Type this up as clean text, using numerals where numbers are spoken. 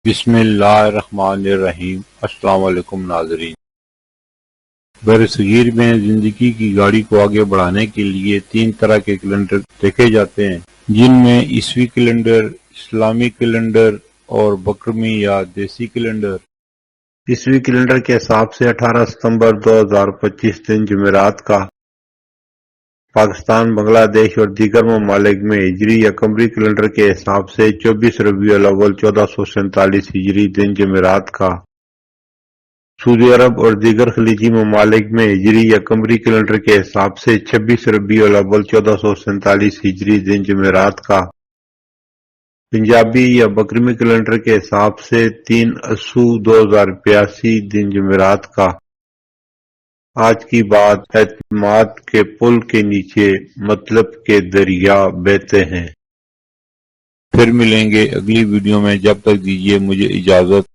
بسم اللہ الرحمن الرحیم۔ السلام علیکم ناظرین۔ برصغیر میں زندگی کی گاڑی کو آگے بڑھانے کے لیے 3 طرح کے کیلنڈر دیکھے جاتے ہیں، جن میں عیسوی کیلنڈر، اسلامی کیلنڈر اور بقرمی یا دیسی کیلنڈر۔ عیسوی کیلنڈر کے حساب سے 18 ستمبر 2025 دن جمعرات کا پاکستان، بنگلہ دیش اور دیگر ممالک میں ہجری یا قمری کیلنڈر کے حساب سے 24 ربیع الاول 1447 ہجری دن جمعرات کا سعودی عرب اور دیگر خلیجی ممالک میں ہجری یا قمری کیلنڈر کے حساب سے 26 ربیع الاول 1447 ہجری دن جمعرات کا پنجابی یا بقرمی کیلنڈر کے حساب سے 3 اسو 2082 دن جمعرات کا۔ آج کی بات، اعتماد کے پل کے نیچے مطلب کے دریا بہتے ہیں۔ پھر ملیں گے اگلی ویڈیو میں، جب تک دیجیے مجھے اجازت۔